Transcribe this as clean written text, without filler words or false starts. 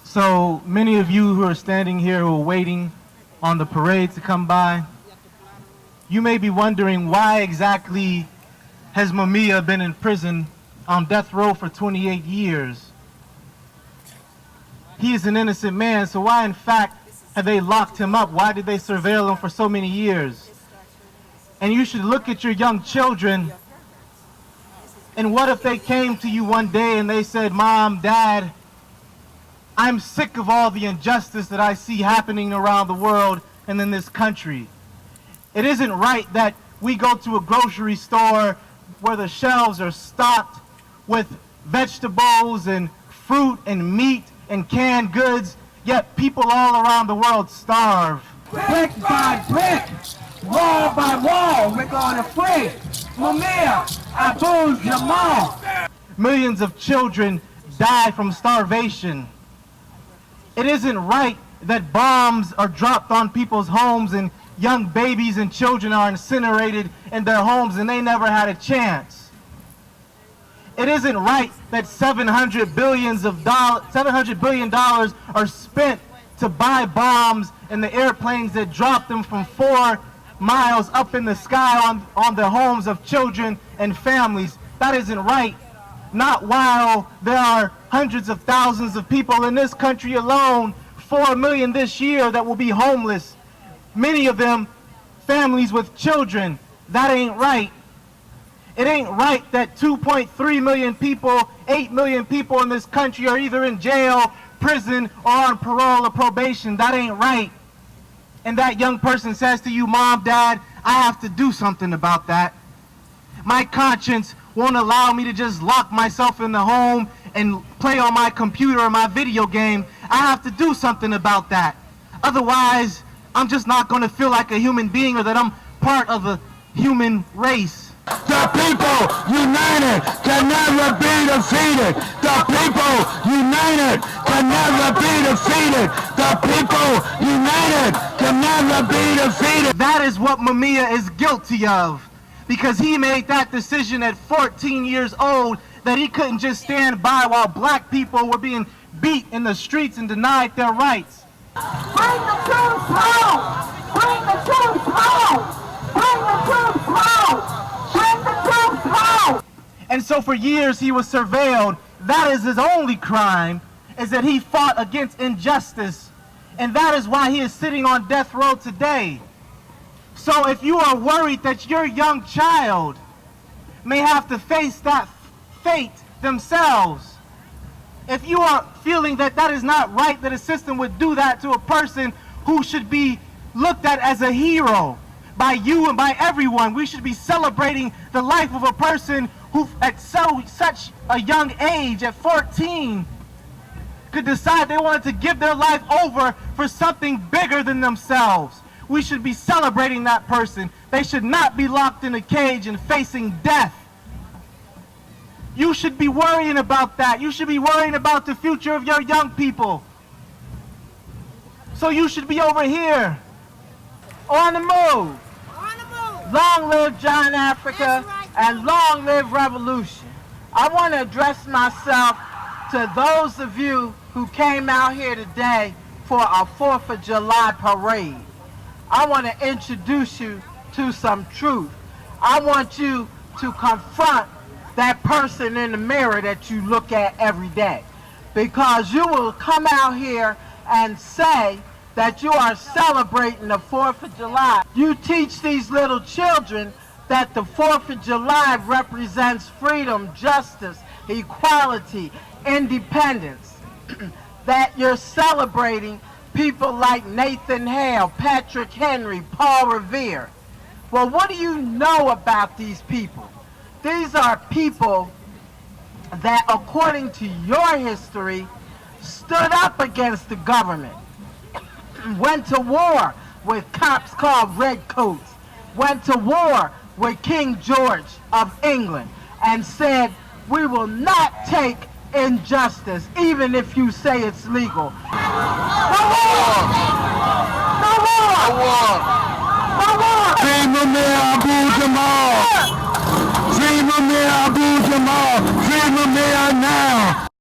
So many of you who are standing here who are waiting on the parade to come by, you may be wondering why exactly has Mumia been in prison on death row for 28 years? He is an innocent man, so why in fact have they locked him up? Why did they surveil him for so many years? And you should look at your young children, and what if they came to you one day and they said, "Mom, Dad, I'm sick of all the injustice that I see happening around the world and in this country. It isn't right that we go to a grocery store where the shelves are stocked with vegetables and fruit and meat and canned goods, yet people all around the world starve." Brick by brick, wall by wall, we're going to free Mumia Abu-Jamal. Millions of children die from starvation. It isn't right that bombs are dropped on people's homes and young babies and children are incinerated in their homes and they never had a chance. It isn't right that $700 billion are spent to buy bombs and the airplanes that drop them from 4 miles up in the sky on the homes of children and families. That isn't right. Not while there are hundreds of thousands of people in this country alone, 4 million this year, that will be homeless. Many of them families with children. That ain't right. It ain't right that 2.3 million people, 8 million people in this country are either in jail, prison, or on parole or probation. That ain't right. And that young person says to you, "Mom, Dad, I have to do something about that. My conscience won't allow me to just lock myself in the home and play on my computer or my video game. I have to do something about that. Otherwise, I'm just not going to feel like a human being or that I'm part of the human race." The people united can never be defeated. The people united can never be defeated. The people united can never be defeated. That is what Mumia is guilty of, because he made that decision at 14 years old that he couldn't just stand by while black people were being beat in the streets and denied their rights. Bring the troops home! Bring the troops home! Bring the troops home! Bring the troops home! And so for years he was surveilled. That is his only crime, is that he fought against injustice. And that is why he is sitting on death row today. So if you are worried that your young child may have to face that fate themselves, if you are feeling that that is not right, that a system would do that to a person who should be looked at as a hero by you and by everyone, we should be celebrating the life of a person who at such a young age, at 14, could decide they wanted to give their life over for something bigger than themselves. We should be celebrating that person. They should not be locked in a cage and facing death. You should be worrying about that. You should be worrying about the future of your young people. So you should be over here. On the move. On the move. Long live John Africa, and long live revolution. I want to address myself to those of you who came out here today for our 4th of July parade. I want to introduce you to some truth. I want you to confront that person in the mirror that you look at every day. Because you will come out here and say that you are celebrating the 4th of July. You teach these little children that the 4th of July represents freedom, justice, equality, independence. That you're celebrating people like Nathan Hale, Patrick Henry, Paul Revere. Well, what do you know about these people? These are people that, according to your history, stood up against the government, went to war with cops called redcoats, went to war with King George of England, and said, "We will not take injustice, even if you say it's legal." No war! No war! No war! No war! Free Mumia Abu-Jamal! Free Mumia Abu-Jamal! Free Mumia now!